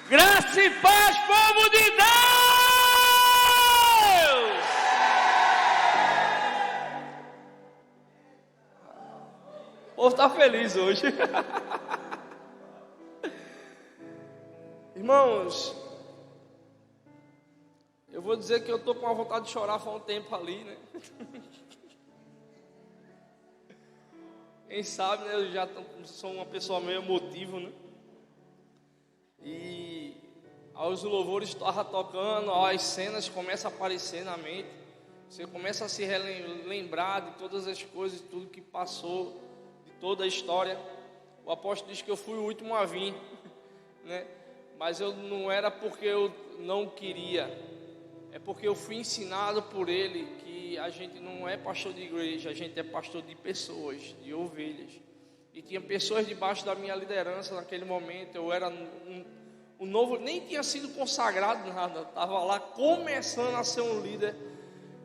Graça e paz, povo de Deus! O povo está feliz hoje. Irmãos, eu vou dizer que eu estou com a vontade de chorar faz um tempo ali, né? Quem sabe, né? Eu já sou uma pessoa meio emotiva, né? E aos louvores estavam tocando, as cenas começam a aparecer na mente. Você começa a se lembrar de todas as coisas, de tudo que passou, de toda a história. O apóstolo diz que eu fui o último a vir, né? Mas eu não era porque eu não queria, é porque eu fui ensinado por ele que a gente não é pastor de igreja, a gente é pastor de pessoas, de ovelhas. E tinha pessoas debaixo da minha liderança naquele momento. Eu era um novo, nem tinha sido consagrado nada, estava lá começando a ser um líder.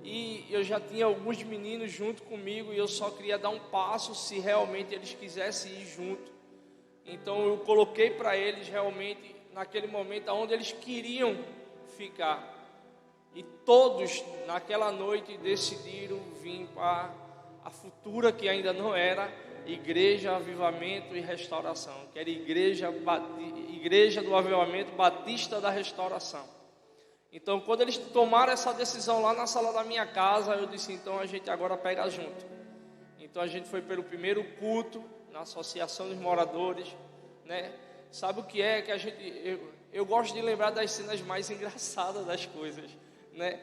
E eu já tinha alguns meninos junto comigo e eu só queria dar um passo se realmente eles quisessem ir junto. Então eu coloquei para eles realmente naquele momento aonde eles queriam ficar. E todos naquela noite decidiram vir para a futura, que ainda não era, Igreja Avivamento e Restauração, que era Igreja do Avivamento Batista da Restauração. Então quando eles tomaram essa decisão lá na sala da minha casa, eu disse, então a gente agora pega junto. Então a gente foi pelo primeiro culto na Associação dos Moradores, né? Sabe o que é que a gente... Eu gosto de lembrar das cenas mais engraçadas das coisas, né?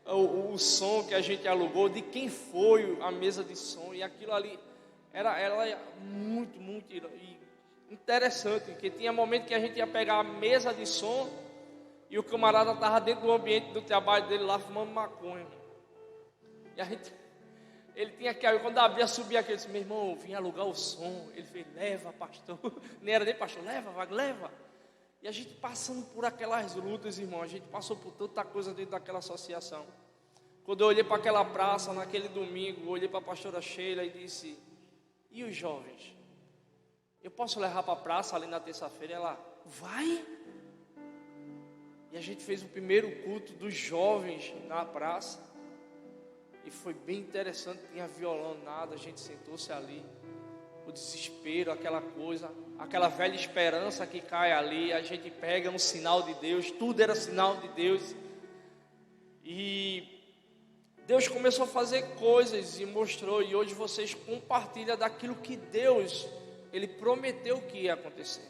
O som que a gente alugou, de quem foi a mesa de som, e aquilo ali era muito interessante, porque tinha momento que a gente ia pegar a mesa de som e o camarada estava dentro do ambiente do trabalho dele lá fumando maconha. E a gente... Ele tinha que, quando abria, subia aqui, eu disse, meu irmão, eu vim alugar o som. Ele fez, leva, pastor. Nem era dele, pastor, leva. E a gente passando por aquelas lutas, irmão, a gente passou por tanta coisa dentro daquela associação. Quando eu olhei para aquela praça, naquele domingo, eu olhei para a pastora Sheila e disse, e os jovens? Eu posso levar para a praça ali na terça-feira? Ela, vai? E a gente fez o primeiro culto dos jovens na praça. E foi bem interessante, tinha violão, nada, a gente sentou-se ali, o desespero, aquela coisa, aquela velha esperança que cai ali, a gente pega um sinal de Deus, tudo era sinal de Deus. E Deus começou a fazer coisas e mostrou, e hoje vocês compartilham daquilo que Deus, Ele prometeu que ia acontecer.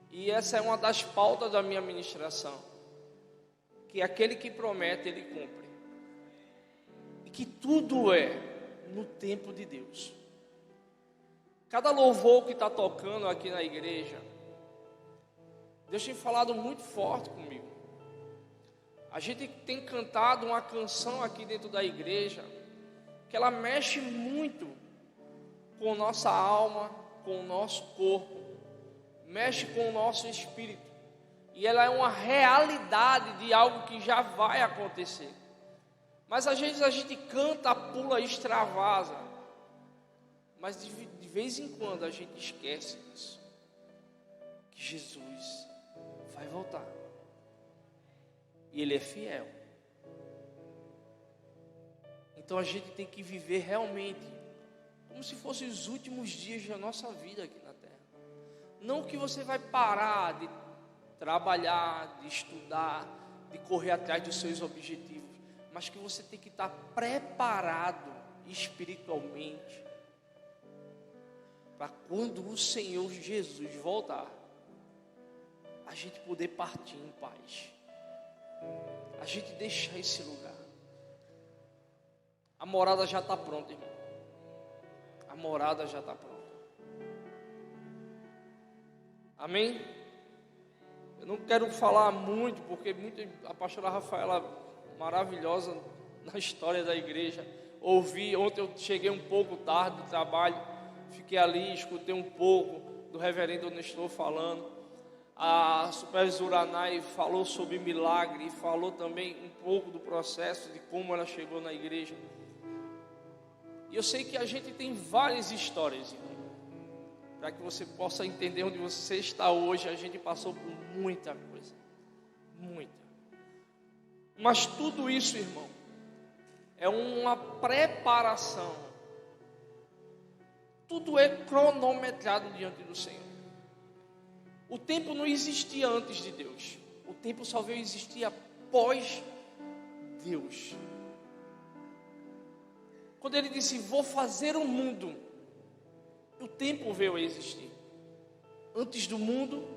E essa é uma das pautas da minha ministração, que aquele que promete, Ele cumpre. Que tudo é no tempo de Deus. Cada louvor que está tocando aqui na igreja, Deus tem falado muito forte comigo. A gente tem cantado uma canção aqui dentro da igreja, que ela mexe muito com nossa alma, com o nosso corpo, mexe com o nosso espírito. E ela é uma realidade de algo que já vai acontecer. Mas às vezes a gente canta, pula, extravasa. Mas de vez em quando a gente esquece disso. Que Jesus vai voltar. E Ele é fiel. Então a gente tem que viver realmente como se fossem os últimos dias da nossa vida aqui na terra. Não que você vai parar de trabalhar, de estudar, de correr atrás dos seus objetivos. Mas que você tem que estar preparado espiritualmente para quando o Senhor Jesus voltar, a gente poder partir em paz, a gente deixar esse lugar. A morada já está pronta, irmão. A morada já está pronta. Amém? Eu não quero falar muito, porque a pastora Rafaela, maravilhosa na história da igreja, ouvi, ontem eu cheguei um pouco tarde do trabalho, fiquei ali, escutei um pouco do reverendo Nestor falando, a supervisora Anai falou sobre milagre, e falou também um pouco do processo, de como ela chegou na igreja. E eu sei que a gente tem várias histórias, irmão. Para que você possa entender onde você está hoje, a gente passou por muita coisa. Muita. Mas tudo isso, irmão, é uma preparação. Tudo é cronometrado diante do Senhor. O tempo não existia antes de Deus. O tempo só veio existir após Deus. Quando ele disse, vou fazer o mundo, o tempo veio a existir. Antes do mundo,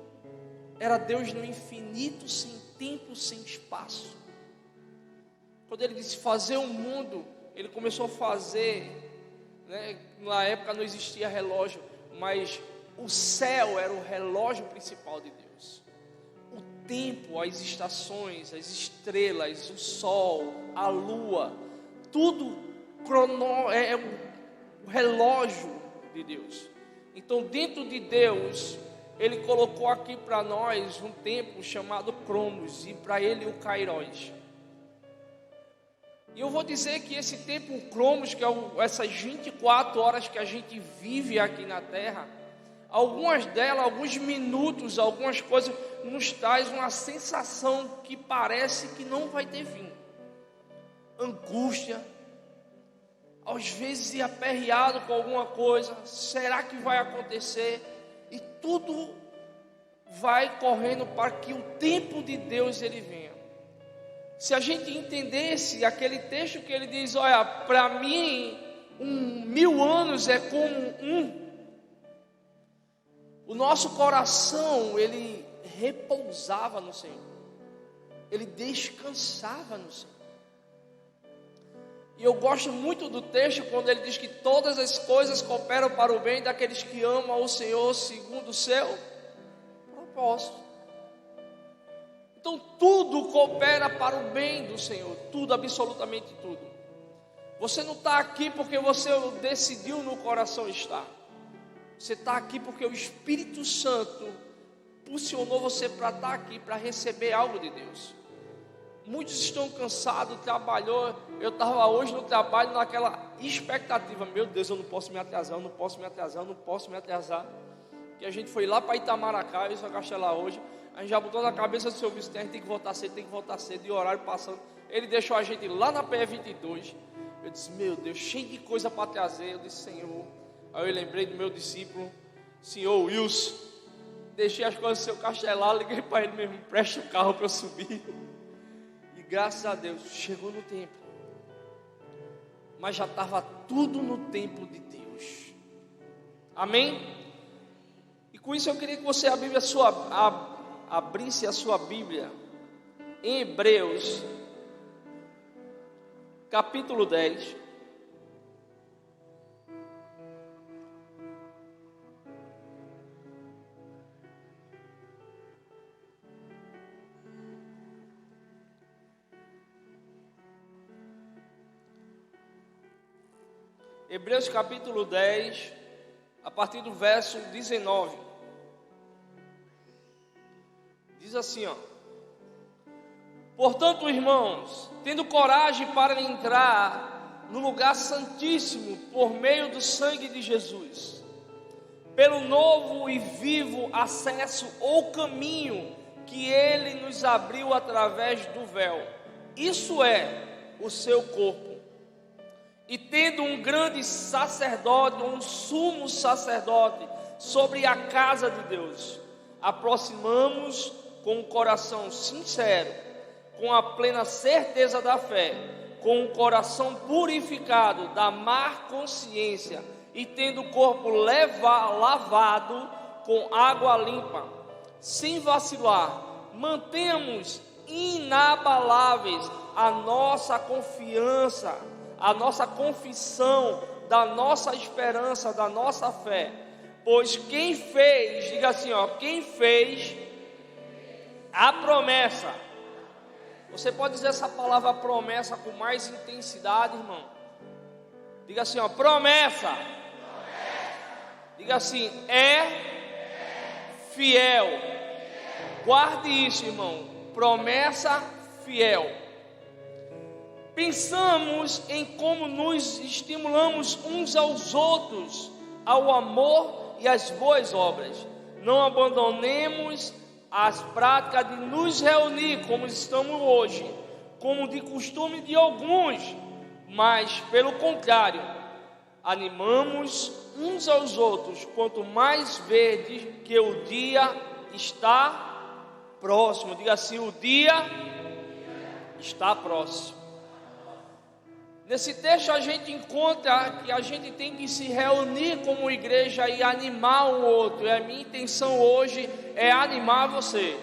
era Deus no infinito, sem tempo, sem espaço. Quando ele disse fazer o mundo, ele começou a fazer, né? Na época não existia relógio, mas o céu era o relógio principal de Deus. O tempo, as estações, as estrelas, o sol, a lua, tudo é o relógio de Deus. Então, dentro de Deus, Ele colocou aqui para nós um tempo chamado Cronos, e para Ele o Kairos. E eu vou dizer que esse tempo Cronos, que é essas 24 horas que a gente vive aqui na Terra, algumas delas, alguns minutos, algumas coisas, nos traz uma sensação que parece que não vai ter fim. Angústia, às vezes aperreado com alguma coisa, será que vai acontecer? E tudo vai correndo para que o tempo de Deus ele venha. Se a gente entendesse aquele texto que ele diz, olha, para mim 1000 anos é como o nosso coração, ele repousava no Senhor, ele descansava no Senhor. E eu gosto muito do texto quando ele diz que todas as coisas cooperam para o bem daqueles que amam o Senhor segundo o seu propósito. Então tudo coopera para o bem do Senhor, tudo, absolutamente tudo. Você não está aqui porque você decidiu no coração estar. Você está aqui porque o Espírito Santo impulsionou você para estar aqui, para receber algo de Deus. Muitos estão cansados, trabalhou. Eu estava hoje no trabalho naquela expectativa. Meu Deus, eu não posso me atrasar, eu não posso me atrasar, eu não posso me atrasar. Que a gente foi lá para Itamaracá, eu só gastei lá hoje. A gente já botou na cabeça do seu vice, a gente tem que voltar cedo, e o horário passando. Ele deixou a gente lá na PE22. Eu disse, meu Deus, cheio de coisa para trazer. Eu disse, Senhor. Aí eu lembrei do meu discípulo, senhor Wilson. Deixei as coisas do seu castelar, liguei para ele mesmo, preste o carro para eu subir. E graças a Deus, chegou no tempo. Mas já estava tudo no tempo de Deus. Amém? E com isso eu queria que você abrisse a sua Bíblia em Hebreus, capítulo 10. Hebreus capítulo 10, a partir do verso 19. Diz assim, ó: portanto, irmãos, tendo coragem para entrar no lugar santíssimo por meio do sangue de Jesus, pelo novo e vivo acesso ou caminho que Ele nos abriu através do véu, isso é, o seu corpo. E tendo um grande sacerdote, um sumo sacerdote sobre a casa de Deus, aproximamos com um coração sincero, com a plena certeza da fé, com o coração purificado da má consciência e tendo o corpo lavado com água limpa, sem vacilar, mantenhamos inabaláveis a nossa confiança, a nossa confissão da nossa esperança, da nossa fé. Pois quem fez, diga assim, ó, quem fez a promessa. Você pode dizer essa palavra promessa com mais intensidade, irmão? Diga assim, ó, promessa. Diga assim, é fiel. Guarde isso, irmão. Promessa fiel. Pensamos em como nos estimulamos uns aos outros ao amor e às boas obras. Não abandonemos as práticas de nos reunir como estamos hoje, como de costume de alguns, mas pelo contrário, animamos uns aos outros, quanto mais vede que o dia está próximo. Diga assim: o dia está próximo. Nesse texto a gente encontra que a gente tem que se reunir como igreja e animar o outro. E a minha intenção hoje é animar você.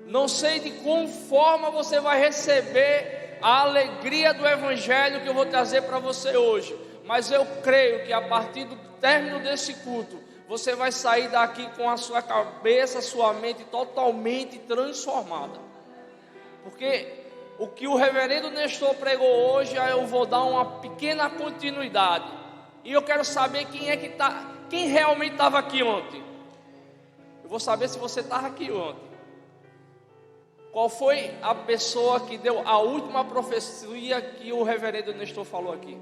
Não sei de qual forma você vai receber a alegria do Evangelho que eu vou trazer para você hoje, mas eu creio que a partir do término desse culto, você vai sair daqui com a sua cabeça, sua mente totalmente transformada. Porque o que o reverendo Nestor pregou hoje, eu vou dar uma pequena continuidade. E eu quero saber quem realmente estava aqui ontem. Eu vou saber se você estava aqui ontem. Qual foi a pessoa que deu a última profecia que o reverendo Nestor falou aqui?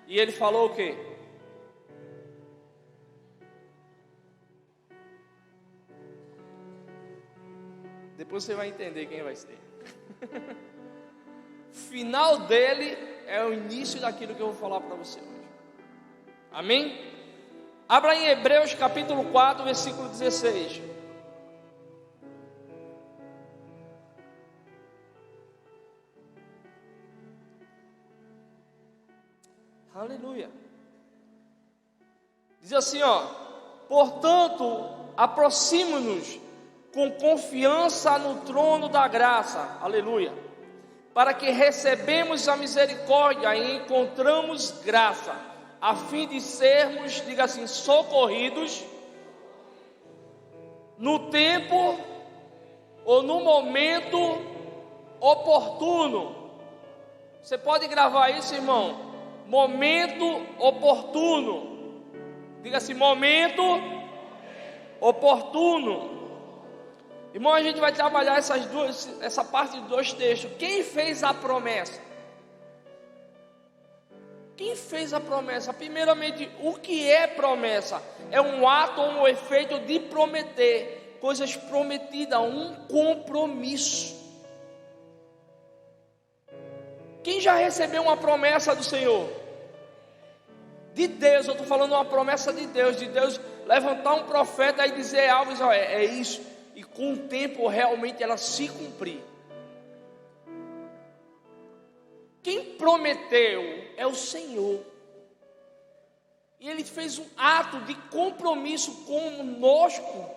E ele falou o quê? Depois você vai entender quem vai ser. Final dele é o início daquilo que eu vou falar para você hoje. Amém? Abra em Hebreus capítulo 4, versículo 16. Aleluia. Diz assim, portanto, aproximo-nos com confiança no trono da graça, aleluia, para que recebemos a misericórdia e encontramos graça, a fim de sermos, diga assim, socorridos no tempo ou no momento oportuno. Você pode gravar isso, irmão? Momento oportuno. Diga assim, momento oportuno. Irmão, a gente vai trabalhar essa parte de dois textos. Quem fez a promessa? Quem fez a promessa? Primeiramente, o que é promessa? É um ato ou um efeito de prometer, coisas prometidas, um compromisso. Quem já recebeu uma promessa do Senhor? De Deus, eu estou falando uma promessa de Deus levantar um profeta e dizer algo, é isso. E com o tempo realmente ela se cumprir. Quem prometeu é o Senhor. E Ele fez um ato de compromisso conosco,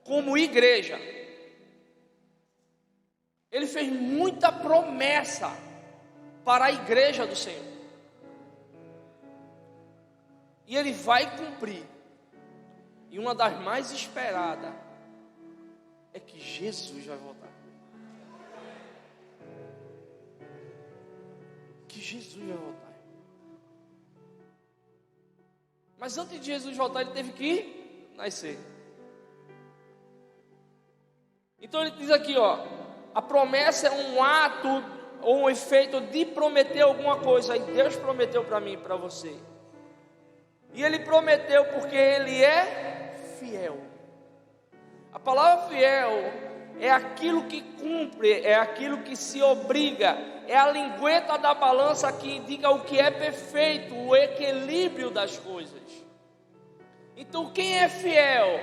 como igreja. Ele fez muita promessa para a igreja do Senhor. E Ele vai cumprir. E uma das mais esperadas é que Jesus vai voltar. Que Jesus vai voltar. Mas antes de Jesus voltar, Ele teve que nascer. Então Ele diz aqui, a promessa é um ato ou um efeito de prometer alguma coisa. E Deus prometeu para mim e para você. E Ele prometeu porque Ele é fiel. A palavra fiel é aquilo que cumpre, é aquilo que se obriga, é a lingueta da balança que indica o que é perfeito, o equilíbrio das coisas. Então quem é fiel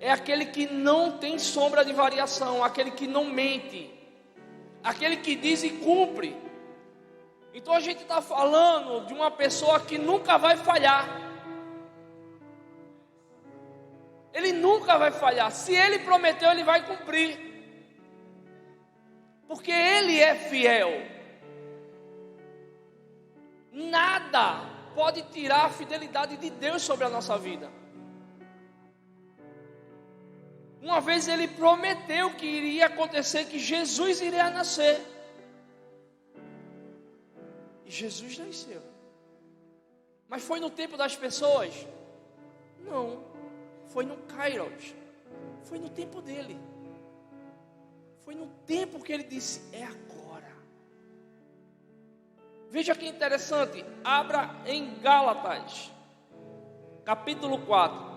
é aquele que não tem sombra de variação, aquele que não mente, aquele que diz e cumpre. Então a gente está falando de uma pessoa que nunca vai falhar. Ele nunca vai falhar. Se Ele prometeu, Ele vai cumprir. Porque Ele é fiel. Nada pode tirar a fidelidade de Deus sobre a nossa vida. Uma vez Ele prometeu que iria acontecer, que Jesus iria nascer. E Jesus nasceu. Mas foi no tempo das pessoas? Não. Foi no Kairos. Foi no tempo dele. Foi no tempo que ele disse, é agora. Veja que interessante, abra em Gálatas, capítulo 4.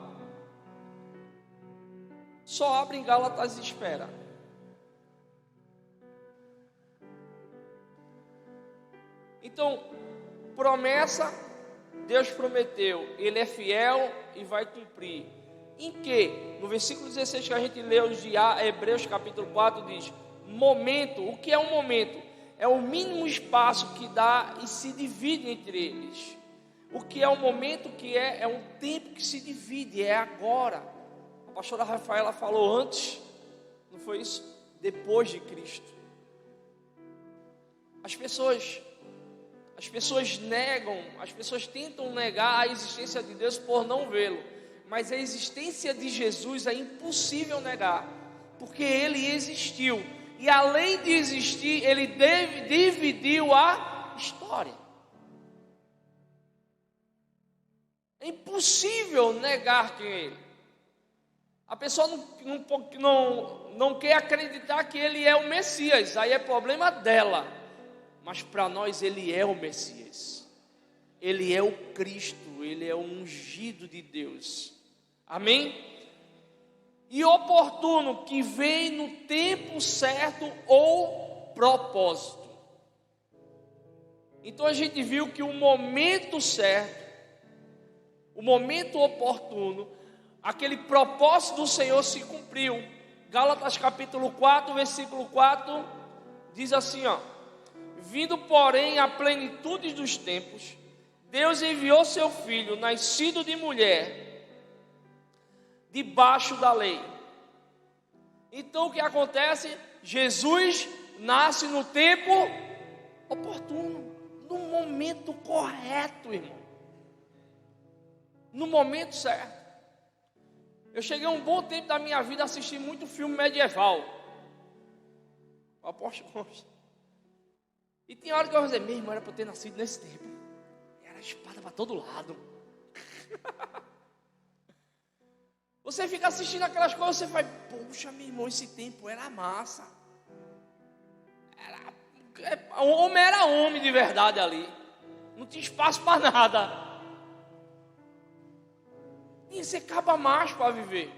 Só abre em Gálatas e espera. Então, promessa, Deus prometeu, Ele é fiel e vai cumprir. Em que? No versículo 16 que a gente leu de Hebreus capítulo 4 diz, momento. O que é um momento? É o mínimo espaço que dá e se divide entre eles. O que é um momento? Que é um tempo que se divide, é agora. A pastora Rafaela falou antes, não foi isso? Depois de Cristo. As pessoas negam, as pessoas tentam negar a existência de Deus por não vê-lo. Mas a existência de Jesus é impossível negar, porque Ele existiu. E além de existir, Ele dividiu a história. É impossível negar quem é Ele. A pessoa não quer acreditar que Ele é o Messias, aí é problema dela. Mas para nós Ele é o Messias. Ele é o Cristo, Ele é o ungido de Deus. Amém? E oportuno, que vem no tempo certo ou propósito. Então a gente viu que o momento certo, o momento oportuno, aquele propósito do Senhor se cumpriu. Gálatas capítulo 4, versículo 4, diz assim, ó: vindo porém a plenitude dos tempos, Deus enviou seu Filho, nascido de mulher, debaixo da lei. Então o que acontece? Jesus nasce no tempo oportuno, no momento correto, irmão, no momento certo. Eu cheguei um bom tempo da minha vida a assistir muito filme medieval. Eu aposto consta. E tinha hora que eu ia dizer, meu irmão, era para eu ter nascido nesse tempo. Era espada para todo lado. Você fica assistindo aquelas coisas, você fala, poxa, meu irmão, esse tempo era massa. O homem era homem de verdade ali. Não tinha espaço para nada. E você acaba mais para viver.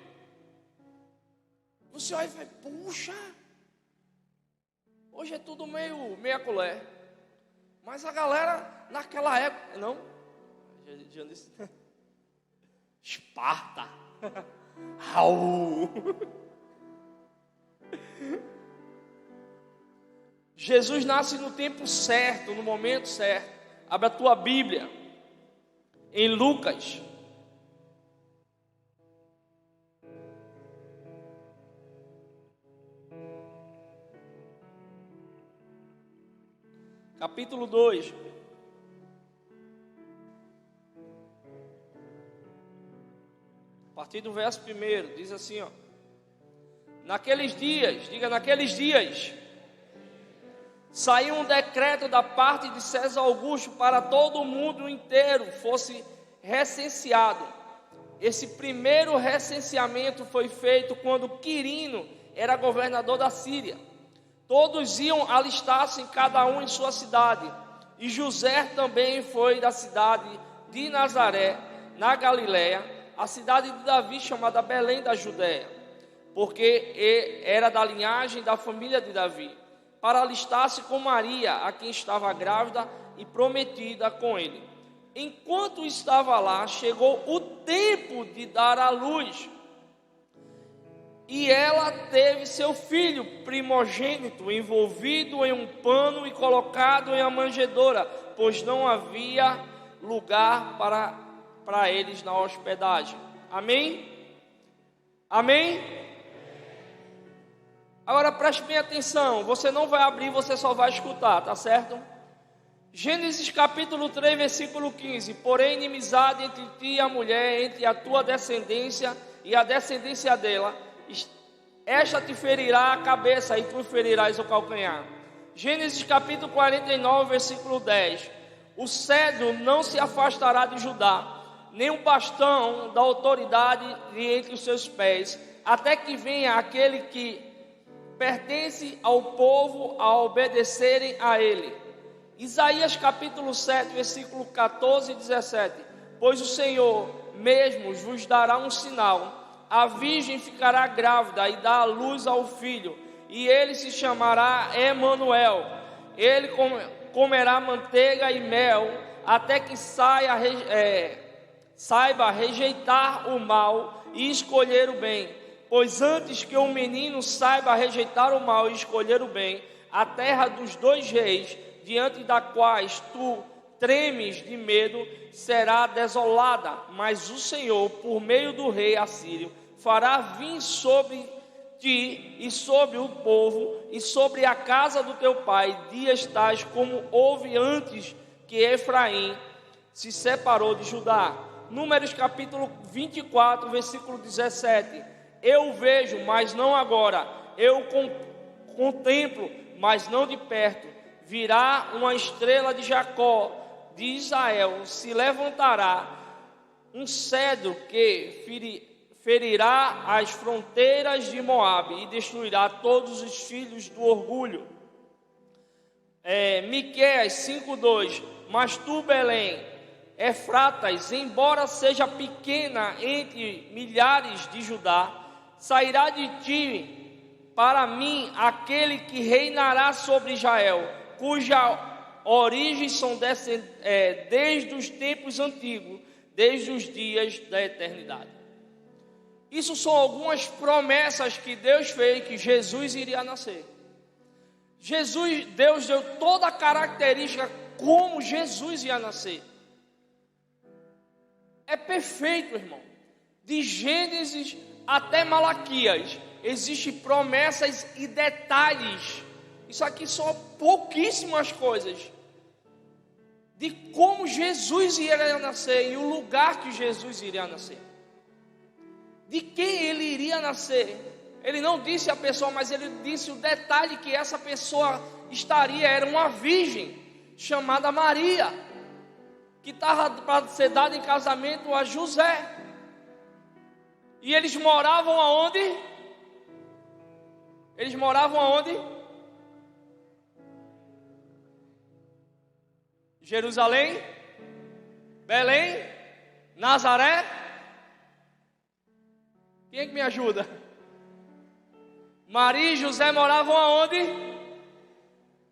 Você olha e fala, puxa, hoje é tudo meia colher. Mas a galera naquela época, não, já disse, Esparta. Jesus nasce no tempo certo, no momento certo. Abre a tua Bíblia em Lucas capítulo 2. A partir do verso 1, diz assim, ó: naqueles dias, diga naqueles dias, saiu um decreto da parte de César Augusto para todo o mundo inteiro fosse recenseado. Esse primeiro recenseamento foi feito quando Quirino era governador da Síria. Todos iam alistar-se, cada um em sua cidade. E José também foi da cidade de Nazaré, na Galiléia, a cidade de Davi, chamada Belém da Judéia, porque era da linhagem da família de Davi, para alistar-se com Maria, a quem estava grávida e prometida com ele. Enquanto estava lá, chegou o tempo de dar à luz, e ela teve seu filho primogênito envolvido em um pano e colocado em uma manjedoura, pois não havia lugar para eles na hospedagem. Amém? Amém? Agora preste bem atenção, você não vai abrir, você só vai escutar, tá certo? Gênesis capítulo 3, versículo 15: porém inimizade entre ti e a mulher, entre a tua descendência e a descendência dela, esta te ferirá a cabeça e tu ferirás o calcanhar. Gênesis capítulo 49, versículo 10: o cedro não se afastará de Judá, nem o bastão da autoridade de entre os seus pés, até que venha aquele que pertence ao povo a obedecerem a ele. Isaías capítulo 7, versículo 14 e 17. Pois o Senhor mesmo vos dará um sinal: a virgem ficará grávida e dá à luz ao filho, e ele se chamará Emanuel. Ele comerá manteiga e mel, até que saiba rejeitar o mal e escolher o bem. Pois antes que o menino saiba rejeitar o mal e escolher o bem, a terra dos dois reis, diante da quais tu tremes de medo, será desolada. Mas o Senhor, por meio do rei assírio, fará vir sobre ti e sobre o povo e sobre a casa do teu pai dias tais como houve antes que Efraim se separou de Judá. Números capítulo 24, versículo 17. Eu vejo, mas não agora. Eu contemplo, mas não de perto. Virá uma estrela de Jacó, de Israel, se levantará um cedro que ferirá as fronteiras de Moabe e destruirá todos os filhos do orgulho. Miqueias 5:2. Mas tu, Belém, Efratas, embora seja pequena entre milhares de Judá, sairá de ti para mim aquele que reinará sobre Israel, cuja origem são desde os tempos antigos, desde os dias da eternidade. Isso são algumas promessas que Deus fez que Jesus iria nascer. Deus deu toda a característica como Jesus ia nascer. É perfeito, irmão. De Gênesis até Malaquias, existem promessas e detalhes. Isso aqui são pouquíssimas coisas de como Jesus iria nascer e o lugar que Jesus iria nascer. De quem ele iria nascer. Ele não disse a pessoa, mas ele disse o detalhe que essa pessoa era uma virgem chamada Maria, que estava para ser dada em casamento a José. E eles moravam aonde? Eles moravam aonde? Jerusalém, Belém, Nazaré. Quem é que me ajuda? Maria e José moravam aonde?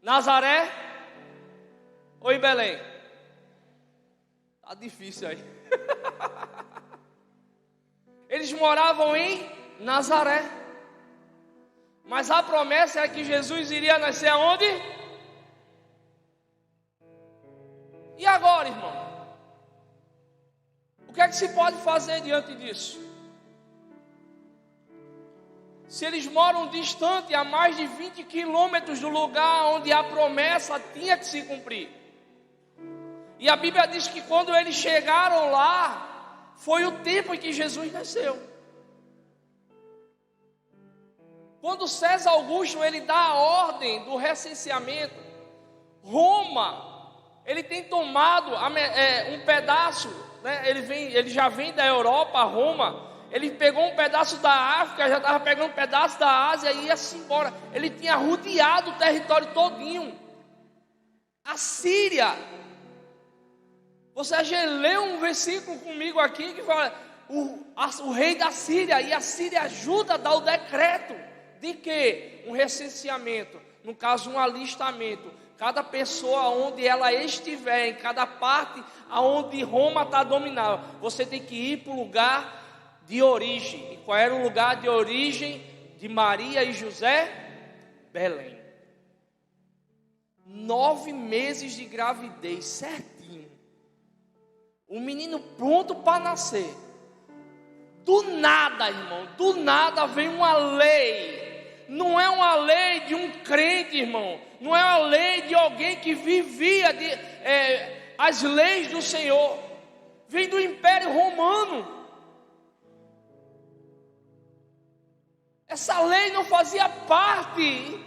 Nazaré ou em Belém? Tá difícil aí. Eles moravam em Nazaré. Mas a promessa é que Jesus iria nascer aonde? E agora, irmão? O que é que se pode fazer diante disso? Se eles moram distante, a mais de 20 quilômetros do lugar onde a promessa tinha que se cumprir. E a Bíblia diz que quando eles chegaram lá, foi o tempo em que Jesus nasceu. Quando César Augusto ele dá a ordem do recenseamento, Roma, ele tem tomado um pedaço, né? Ele já vem da Europa, Roma. Ele pegou um pedaço da África, já estava pegando um pedaço da Ásia e ia-se embora. Ele tinha rodeado o território todinho. A Síria. Você já leu um versículo comigo aqui que fala o rei da Síria, e a Síria ajuda a dar o decreto de que? Um recenseamento, no caso um alistamento. Cada pessoa onde ela estiver, em cada parte aonde Roma está dominada, você tem que ir para o lugar de origem. E qual era o lugar de origem de Maria e José? Belém. 9 meses de gravidez, certinho. O menino pronto para nascer. Do nada, irmão, do nada vem uma lei. Não é uma lei de um crente, irmão. Não é uma lei de alguém que vivia as leis do Senhor. Vem do Império Romano. Essa lei não fazia parte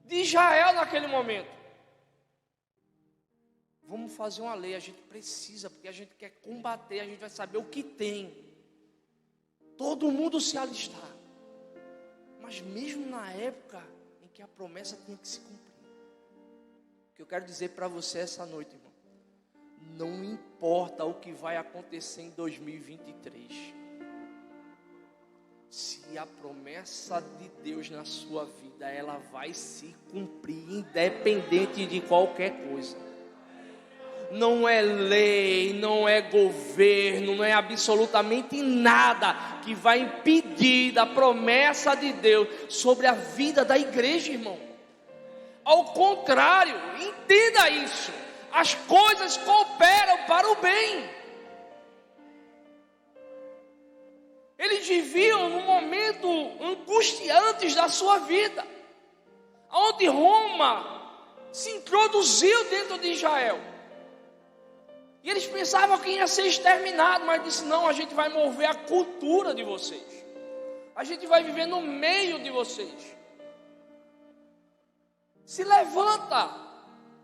de Israel naquele momento. Vamos fazer uma lei, a gente precisa, porque a gente quer combater, a gente vai saber o que tem. Todo mundo se alistar. Mas mesmo na época em que a promessa tinha que se cumprir, que eu quero dizer para você essa noite, irmão, não importa o que vai acontecer em 2023, se a promessa de Deus na sua vida, ela vai se cumprir, independente de qualquer coisa. Não é lei, não é governo, não é absolutamente nada que vai impedir da promessa de Deus sobre a vida da igreja, irmão. Ao contrário, entenda isso. As coisas cooperam para o bem. Eles viviam num momento angustiante da sua vida, onde Roma se introduziu dentro de Israel. E eles pensavam que ia ser exterminado, mas disse: não, a gente vai mover a cultura de vocês. A gente vai viver no meio de vocês. Se levanta.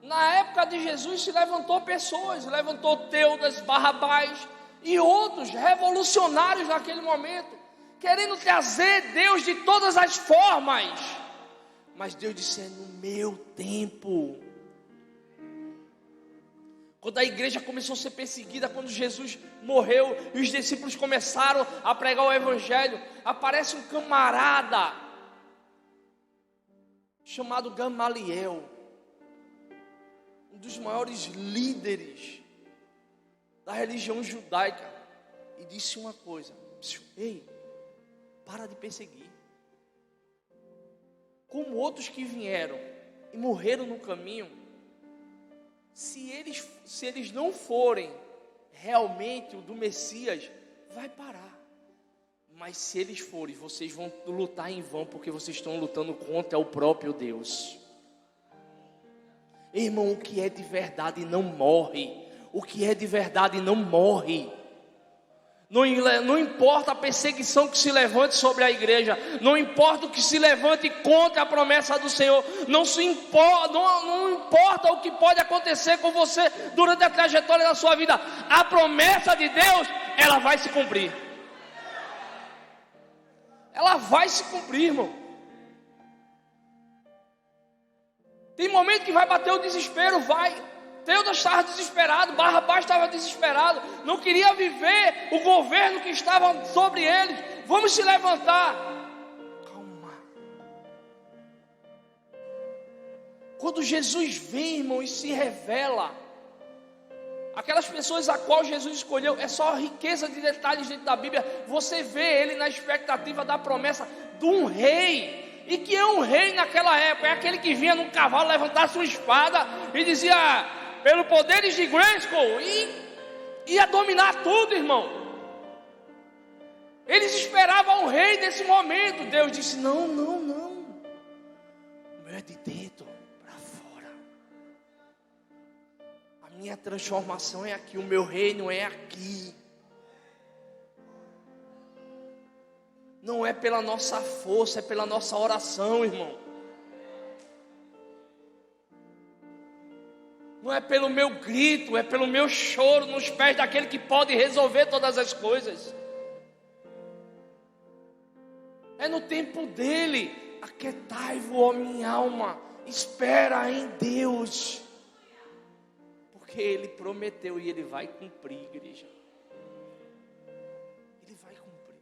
Na época de Jesus se levantou pessoas, levantou Teudas, Barrabás e outros revolucionários naquele momento, querendo trazer Deus de todas as formas. Mas Deus disse: é no meu tempo. Quando a igreja começou a ser perseguida, quando Jesus morreu e os discípulos começaram a pregar o evangelho, aparece um camarada chamado Gamaliel, um dos maiores líderes da religião judaica, e disse uma coisa: ei, para de perseguir. Como outros que vieram e morreram no caminho, se eles não forem realmente o do Messias, vai parar. Mas se eles forem, vocês vão lutar em vão, porque vocês estão lutando contra o próprio Deus. Irmão, o que é de verdade não morre. O que é de verdade não morre. Não importa a perseguição que se levante sobre a igreja, não importa o que se levante contra a promessa do Senhor, não importa o que pode acontecer com você durante a trajetória da sua vida, a promessa de Deus, ela vai se cumprir. Ela vai se cumprir, irmão. Tem momento que vai bater o desespero, vai. Teudas estava desesperado, Barrabás estava desesperado, não queria viver o governo que estava sobre eles. Vamos se levantar. Calma. Quando Jesus vem, irmão, e se revela, aquelas pessoas a qual Jesus escolheu, é só riqueza de detalhes dentro da Bíblia. Você vê ele na expectativa da promessa de um rei. E que é um rei naquela época? É aquele que vinha num cavalo, levantar sua espada e dizia: pelo poderes de Grayskull, e ia dominar tudo, irmão. Eles esperavam um rei nesse momento. Deus disse: não. O meu é de dentro para fora. A minha transformação é aqui, o meu reino é aqui. Não é pela nossa força, é pela nossa oração, irmão. Não é pelo meu grito, é pelo meu choro nos pés daquele que pode resolver todas as coisas. É no tempo dele. Aquietai-vos, ó minha alma, espera em Deus, porque ele prometeu e ele vai cumprir, igreja. Ele vai cumprir.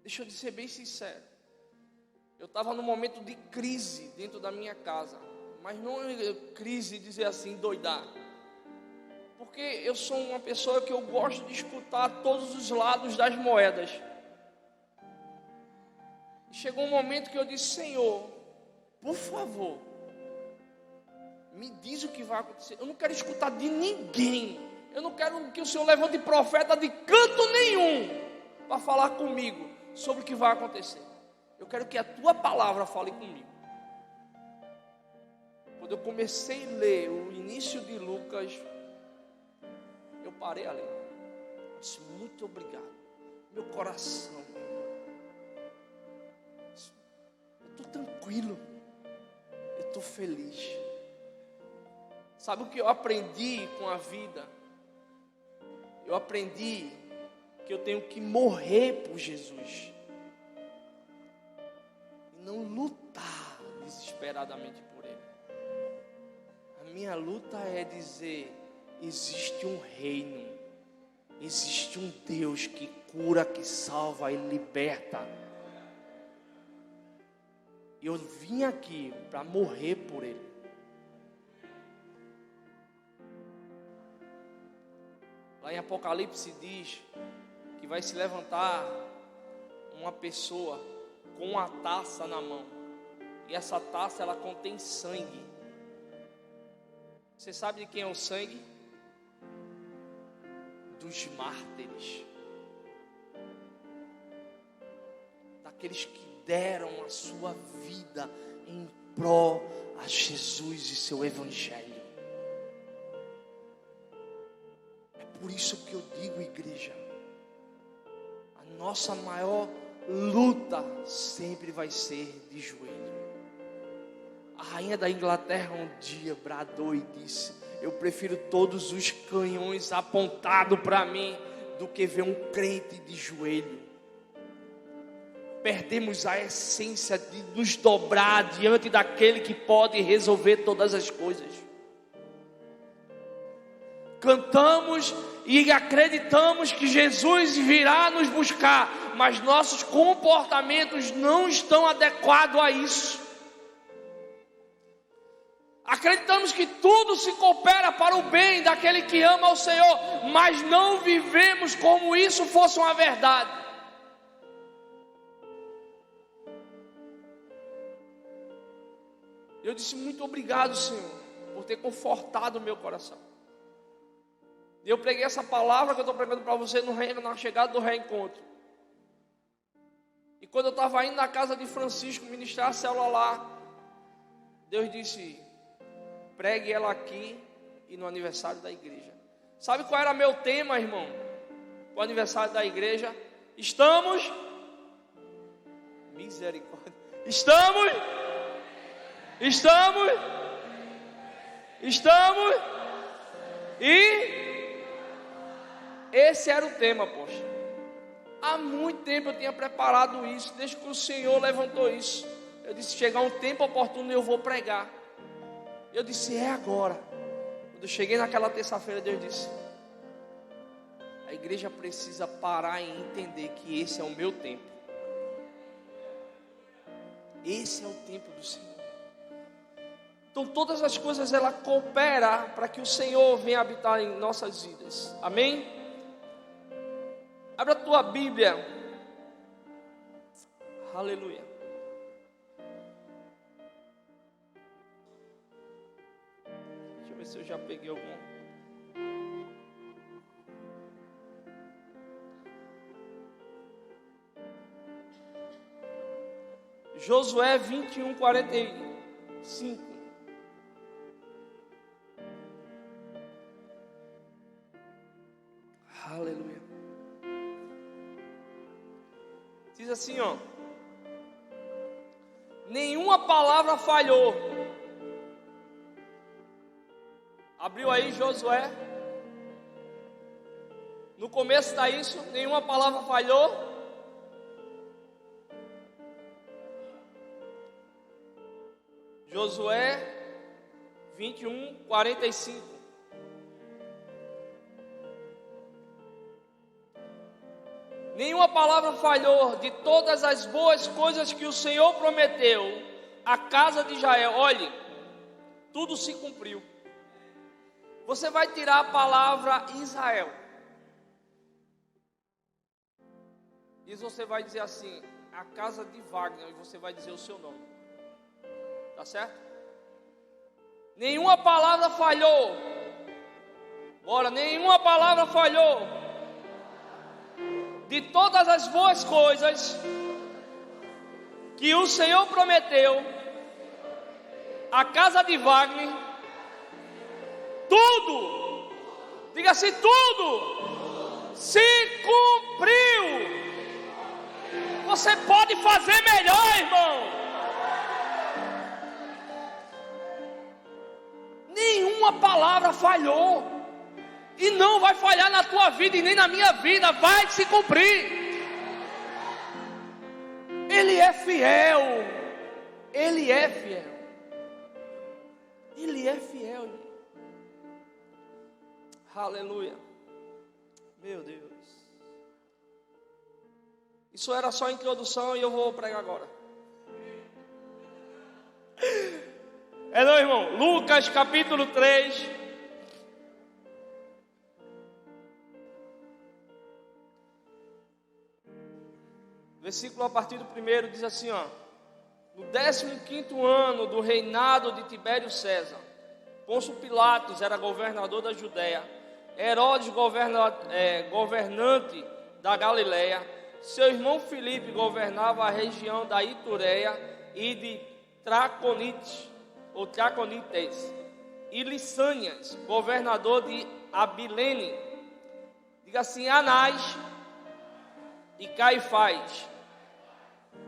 Deixa eu ser bem sincero. Eu estava num momento de crise dentro da minha casa. Mas não é crise dizer assim, doidar. Porque eu sou uma pessoa que eu gosto de escutar todos os lados das moedas. E chegou um momento que eu disse: Senhor, por favor, me diz o que vai acontecer. Eu não quero escutar de ninguém. Eu não quero que o Senhor levante profeta de canto nenhum para falar comigo sobre o que vai acontecer. Eu quero que a tua palavra fale comigo. Quando eu comecei a ler o início de Lucas, eu parei ali. Disse: muito obrigado. Meu coração, eu estou tranquilo, eu estou feliz. Sabe o que eu aprendi com a vida? Eu aprendi que eu tenho que morrer por Jesus e não lutar desesperadamente por Ele. minha luta é dizer: existe um reino, existe um Deus que cura, que salva e liberta. E eu vim aqui para morrer por Ele. Lá em Apocalipse diz que vai se levantar uma pessoa com uma taça na mão. E essa taça, ela contém sangue. Você sabe de quem é o sangue? Dos mártires. Daqueles que deram a sua vida em prol a Jesus e seu evangelho. É por isso que eu digo, igreja, a nossa maior luta sempre vai ser de joelho. A rainha da Inglaterra um dia bradou e disse: eu prefiro todos os canhões apontados para mim do que ver um crente de joelho. Perdemos a essência de nos dobrar diante daquele que pode resolver todas as coisas. Cantamos e acreditamos que Jesus virá nos buscar, mas nossos comportamentos não estão adequados a isso. Acreditamos que tudo se coopera para o bem daquele que ama ao Senhor, mas não vivemos como isso fosse uma verdade. Eu disse: muito obrigado, Senhor, por ter confortado o meu coração. E eu preguei essa palavra que eu estou pregando para você na chegada do reencontro. E quando eu estava indo na casa de Francisco ministrar a célula lá, Deus disse: pregue ela aqui e no aniversário da igreja. Sabe qual era meu tema, irmão? O aniversário da igreja. Misericórdia. Estamos. E esse era o tema, poxa. Há muito tempo eu tinha preparado isso, desde que o Senhor levantou isso. Eu disse: chegar um tempo oportuno eu vou pregar. Eu disse: é agora. Quando eu cheguei naquela terça-feira, Deus disse: a igreja precisa parar e entender que esse é o meu tempo. Esse é o tempo do Senhor. Então todas as coisas ela coopera para que o Senhor venha habitar em nossas vidas. Amém? Abra a tua Bíblia. Aleluia. Deixa eu ver se eu já peguei algum. Josué 21:45. Aleluia. Diz assim, ó: nenhuma palavra falhou. Abriu aí Josué. No começo está isso. Nenhuma palavra falhou. Josué 21:45. Nenhuma palavra falhou de todas as boas coisas que o Senhor prometeu à casa de Israel. Olhe, tudo se cumpriu. Você vai tirar a palavra Israel. E você vai dizer assim: a casa de Wagner, e você vai dizer o seu nome. Tá certo? Nenhuma palavra falhou. Bora, nenhuma palavra falhou de todas as boas coisas que o Senhor prometeu à casa de Wagner. Tudo, diga assim, tudo se cumpriu. Você pode fazer melhor, irmão. Nenhuma palavra falhou. E não vai falhar na tua vida e nem na minha vida. Vai se cumprir. Ele é fiel. Ele é fiel. Ele é fiel, irmão. Aleluia. Meu Deus. Isso era só a introdução e eu vou pregar agora. Não, irmão. Lucas capítulo 3. Versículo a partir do 1 diz assim, ó. No 15º ano do reinado de Tibério César, Pôncio Pilatos era governador da Judéia, Herodes governante da Galileia, seu irmão Filipe governava a região da Itureia e de Traconites, e Lissânias, governador de Abilene, diga assim, Anás e Caifás,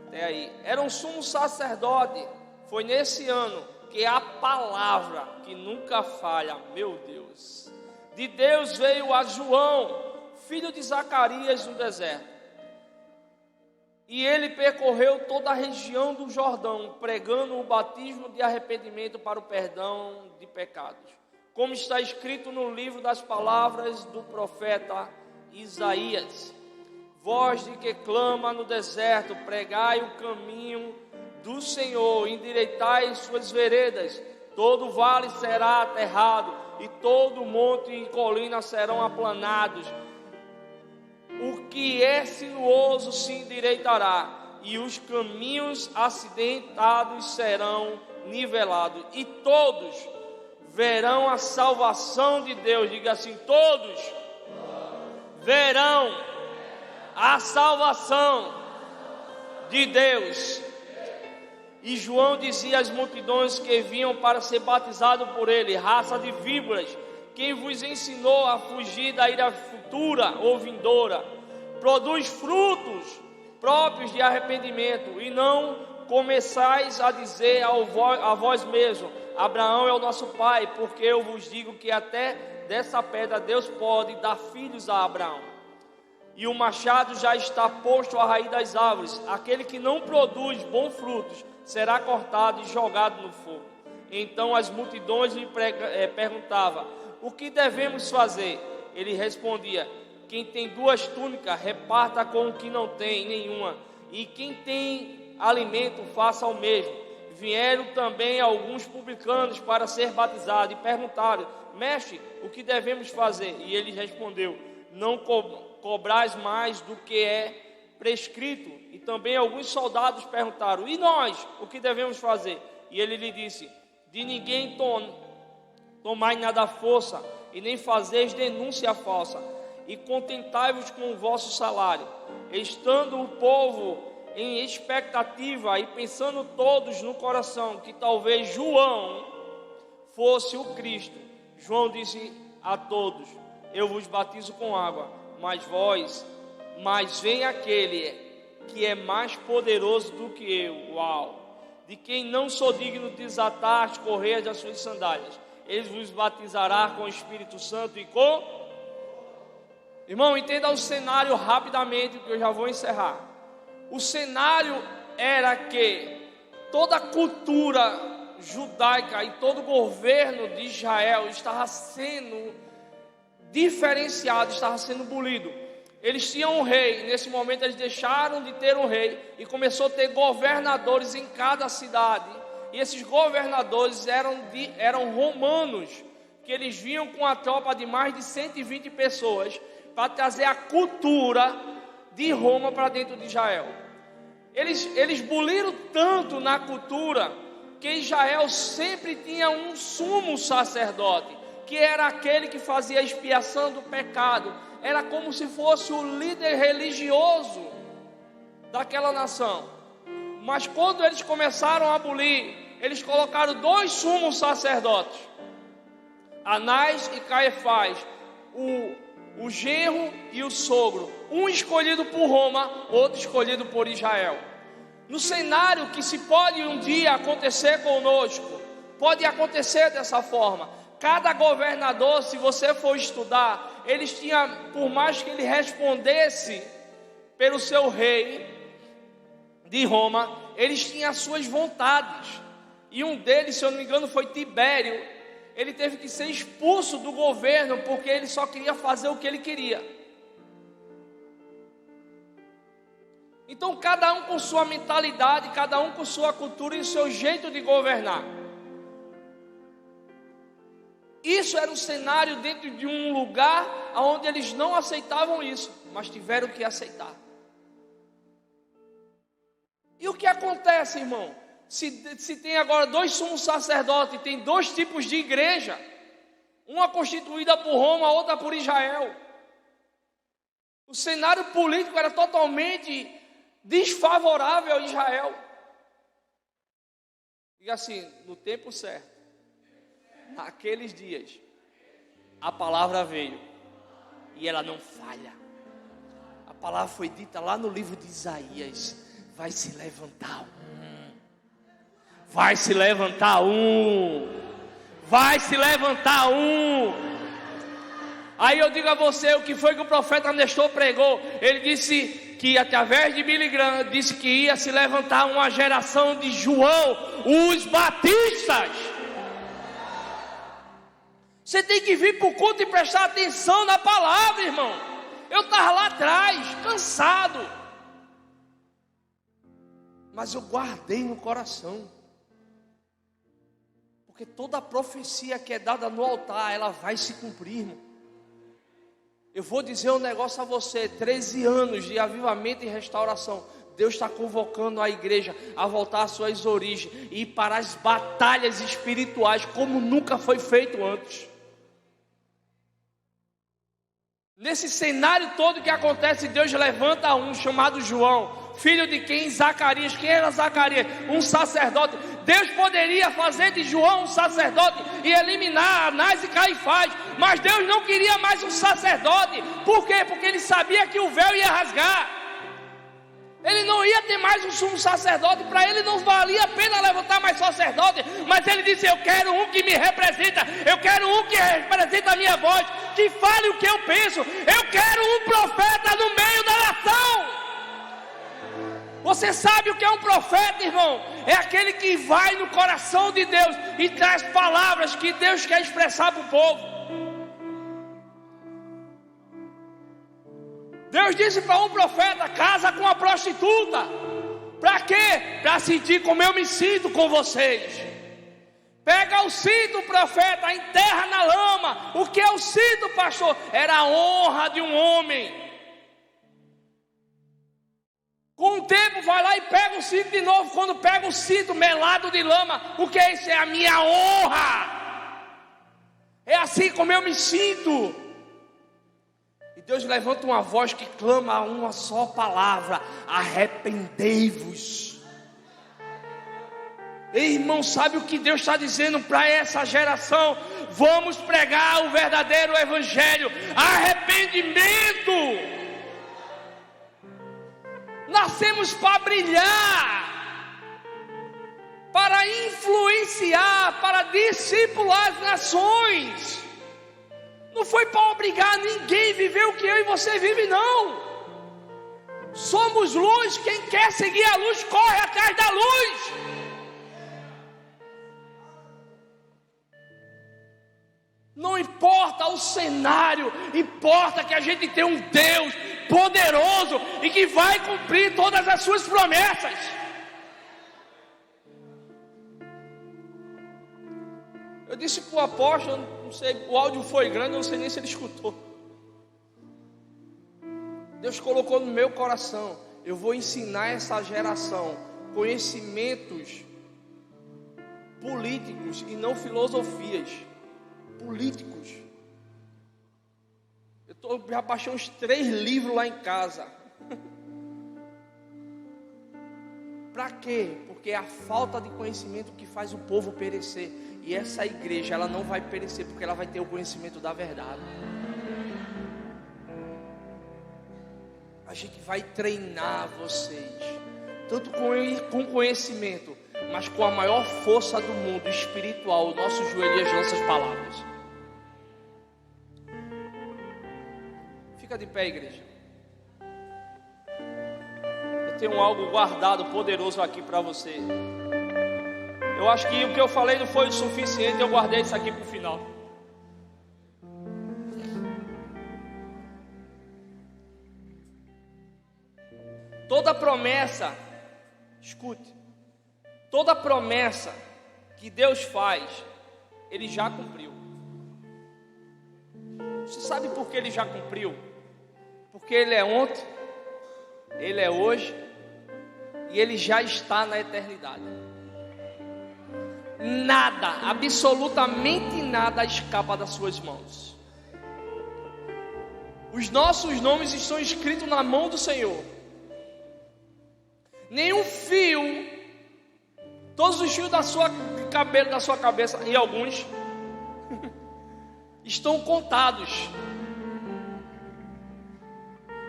até aí, era um sumo sacerdote. Foi nesse ano que a palavra, que nunca falha, meu Deus, de Deus veio a João, filho de Zacarias, no deserto. E ele percorreu toda a região do Jordão, pregando o batismo de arrependimento para o perdão de pecados, como está escrito no livro das palavras do profeta Isaías. Voz de que clama no deserto, pregai o caminho do Senhor, endireitai suas veredas, todo vale será aterrado, e todo monte e colina serão aplanados. O que é sinuoso se endireitará, e os caminhos acidentados serão nivelados, e todos verão a salvação de Deus. Diga assim, todos verão a salvação de Deus. E João dizia às multidões que vinham para ser batizado por ele, raça de víboras, quem vos ensinou a fugir da ira futura ou vindoura? Produz frutos próprios de arrependimento, e não começais a dizer a vós mesmo, Abraão é o nosso pai, porque eu vos digo que até dessa pedra Deus pode dar filhos a Abraão. E o machado já está posto à raiz das árvores. Aquele que não produz bons frutos será cortado e jogado no fogo. Então as multidões lhe perguntavam, o que devemos fazer? Ele respondia, quem tem 2 túnicas, reparta com o que não tem nenhuma. E quem tem alimento, faça o mesmo. Vieram também alguns publicanos para ser batizados e perguntaram, mestre, o que devemos fazer? E ele respondeu, não cobrais mais do que é prescrito. E também alguns soldados perguntaram, e nós, o que devemos fazer? E ele lhe disse, de ninguém tomai nada à força, e nem fazeis denúncia falsa, e contentai-vos com o vosso salário. Estando o povo em expectativa, e pensando todos no coração, que talvez João fosse o Cristo, João disse a todos, eu vos batizo com água, mas vem aquele que é mais poderoso do que eu, de quem não sou digno de desatar as correias das suas sandálias. Ele vos batizará com o Espírito Santo e com... Irmão, entenda o cenário rapidamente, que eu já vou encerrar. O cenário era que toda a cultura judaica e todo o governo de Israel estava sendo diferenciado, estava sendo abolido. Eles tinham um rei, nesse momento eles deixaram de ter um rei e começou a ter governadores em cada cidade. E esses governadores eram romanos, que eles vinham com a tropa de mais de 120 pessoas para trazer a cultura de Roma para dentro de Israel. Eles boliram tanto na cultura que Israel sempre tinha um sumo sacerdote, que era aquele que fazia a expiação do pecado. Era como se fosse o líder religioso daquela nação. Mas quando eles começaram a abolir, eles colocaram 2 sumos sacerdotes, Anás e Caifás, o genro e o sogro, um escolhido por Roma, outro escolhido por Israel. No cenário que se pode um dia acontecer conosco, pode acontecer dessa forma. Cada governador, se você for estudar, eles tinham, por mais que ele respondesse pelo seu rei de Roma, eles tinham as suas vontades. E um deles, se eu não me engano, foi Tibério. ele teve que ser expulso do governo, porque ele só queria fazer o que ele queria. Então cada um com sua mentalidade, cada um com sua cultura e seu jeito de governar. Isso era um cenário dentro de um lugar onde eles não aceitavam isso, mas tiveram que aceitar. E o que acontece, irmão? Se tem agora 2 sumos sacerdotes, tem 2 tipos de igreja, uma constituída por Roma, outra por Israel. O cenário político era totalmente desfavorável a Israel. E assim, no tempo certo, naqueles dias, a palavra veio e ela não falha. A palavra foi dita lá no livro de Isaías: vai se levantar vai se levantar vai se levantar Aí eu digo a você, o que foi que o profeta Nestor pregou? Ele disse que através de Billy Graham, disse que ia se levantar uma geração de João, os batistas. Você tem que vir para o culto e prestar atenção na palavra, irmão. Eu estava lá atrás, cansado, mas eu guardei no coração, porque toda a profecia que é dada no altar, ela vai se cumprir, irmão. Eu vou dizer um negócio a você: 13 anos de avivamento e restauração. Deus está convocando a igreja a voltar às suas origens e ir para as batalhas espirituais como nunca foi feito antes. Nesse cenário todo que acontece, Deus levanta um chamado João, filho de quem? Zacarias. Quem era Zacarias? Um sacerdote. Deus poderia fazer de João um sacerdote e eliminar Anás e Caifás, mas Deus não queria mais um sacerdote. Por quê? Porque ele sabia que o véu ia rasgar. Ele não ia ter mais um sumo sacerdote. Para ele não valia a pena levantar mais sacerdote. Mas ele disse: eu quero um que me representa. Eu quero um que representa a minha voz, que fale o que eu penso. Eu quero um profeta no meio da nação. Você sabe o que é um profeta, irmão? É aquele que vai no coração de Deus e traz palavras que Deus quer expressar para o povo. Deus disse para um profeta: casa com a prostituta. Para quê? Para sentir como eu me sinto com vocês. Pega o cinto, profeta, enterra na lama. O que é o cinto, pastor? Era a honra de um homem. Com o tempo vai lá e pega o cinto de novo. Quando pega o cinto melado de lama, o que é isso? É a minha honra. É assim como eu me sinto. E Deus levanta uma voz que clama uma só palavra: arrependei-vos. Ei, irmão, sabe o que Deus está dizendo para essa geração? Vamos pregar o verdadeiro evangelho. Arrependimento. Nascemos para brilhar, para influenciar, para discipular as nações. Não foi para obrigar ninguém a viver o que eu e você vive, não. Somos luz. Quem quer seguir a luz corre atrás da luz. Não importa o cenário, importa que a gente tem um Deus poderoso e que vai cumprir todas as suas promessas. Eu disse para o apóstolo, não sei, o áudio foi grande, eu não sei nem se ele escutou. Deus colocou no meu coração: eu vou ensinar essa geração conhecimentos políticos e não filosofias. Políticos. Eu já baixei uns 3 livros lá em casa. Para quê? Porque é a falta de conhecimento que faz o povo perecer. E essa igreja, ela não vai perecer, porque ela vai ter o conhecimento da verdade. A gente vai treinar vocês, tanto com conhecimento, mas com a maior força do mundo espiritual, o nosso joelho e as nossas palavras. Fica de pé, igreja. Eu tenho algo guardado poderoso aqui para você. Eu acho que o que eu falei não foi o suficiente, eu guardei isso aqui para o final. Toda promessa, escute, toda promessa que Deus faz, Ele já cumpriu. Você sabe por que Ele já cumpriu? Porque Ele é ontem, Ele é hoje e Ele já está na eternidade. Nada, absolutamente nada escapa das suas mãos. Os nossos nomes estão escritos na mão do Senhor. Nenhum fio, todos os fios de cabelo da sua cabeça, e alguns estão contados.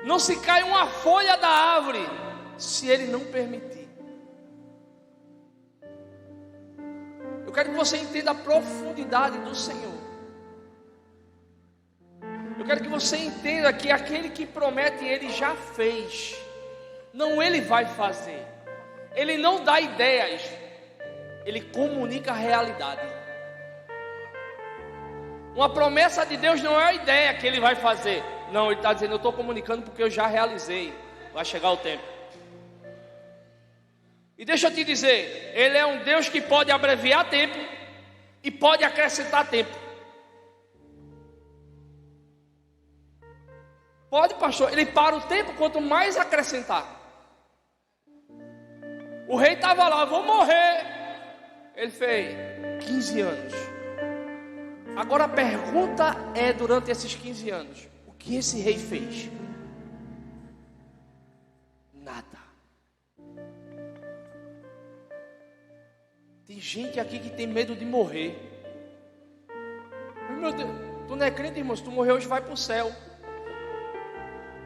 Não se cai uma folha da árvore se Ele não permitir. Eu quero que você entenda a profundidade do Senhor. Eu quero que você entenda que aquele que promete, Ele já fez. Não Ele vai fazer. Ele não dá ideias, Ele comunica a realidade. Uma promessa de Deus não é a ideia que Ele vai fazer. Não, Ele está dizendo, eu estou comunicando porque eu já realizei. Vai chegar o tempo. E deixa eu te dizer, Ele é um Deus que pode abreviar tempo e pode acrescentar tempo. Pode, pastor, Ele para o tempo quanto mais acrescentar. O rei estava lá, vou morrer. Ele fez 15 anos. Agora a pergunta é, durante esses 15 anos, o que esse rei fez? Nada. Tem gente aqui que tem medo de morrer. Meu Deus, tu não é crente, irmão? Se tu morrer hoje, vai para o céu.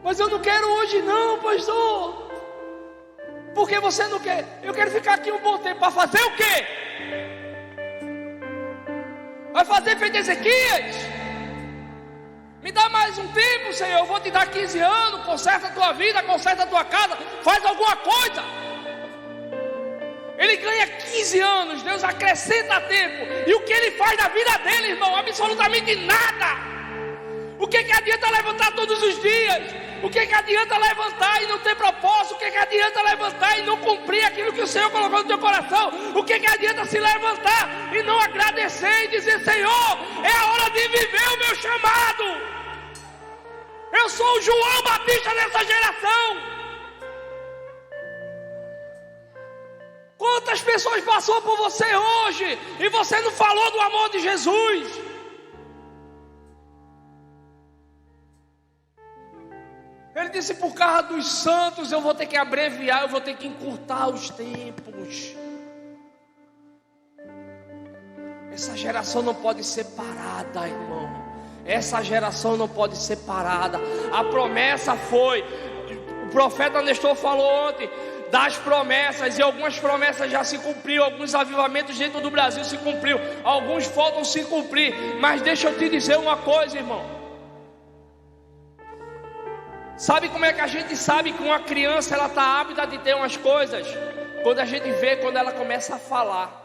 Mas eu não quero hoje não, pastor. Por que você não quer? Eu quero ficar aqui um bom tempo. Para fazer o quê? Vai fazer feito Ezequias? Me dá mais um tempo, Senhor. Eu vou te dar 15 anos. Conserta a tua vida, conserta a tua casa. Faz alguma coisa. Ele ganha 15 anos. Deus acrescenta tempo. E o que Ele faz na vida dele, irmão? Absolutamente nada. O que adianta levantar todos os dias? O que adianta levantar e não ter propósito? O que adianta levantar e não cumprir aquilo que o Senhor colocou no teu coração? O que adianta se levantar e não agradecer e dizer, Senhor, é a hora de viver o meu chamado. Eu sou o João Batista dessa geração. Quantas pessoas passou por você hoje e você não falou do amor de Jesus? Ele disse, por causa dos santos eu vou ter que abreviar, eu vou ter que encurtar os tempos. Essa geração não pode ser parada, irmão. Essa geração não pode ser parada. A promessa foi, o profeta Nestor falou ontem, das promessas, e algumas promessas já se cumpriu, alguns avivamentos dentro do Brasil se cumpriu, alguns faltam se cumprir. Mas deixa eu te dizer uma coisa, irmão. Sabe como é que a gente sabe que uma criança ela está ávida de ter umas coisas? Quando a gente vê, quando ela começa a falar.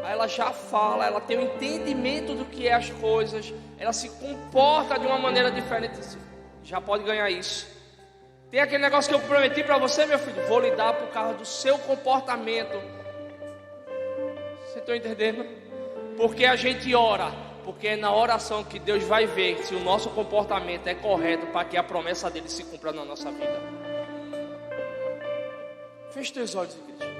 Aí ela já fala, ela tem um entendimento do que é as coisas, ela se comporta de uma maneira diferente. Já pode ganhar isso. Tem aquele negócio que eu prometi para você, meu filho, vou lhe dar por causa do seu comportamento. Você está entendendo? Porque a gente ora. Porque é na oração que Deus vai ver se o nosso comportamento é correto para que a promessa dele se cumpra na nossa vida. Feche teus olhos, igreja.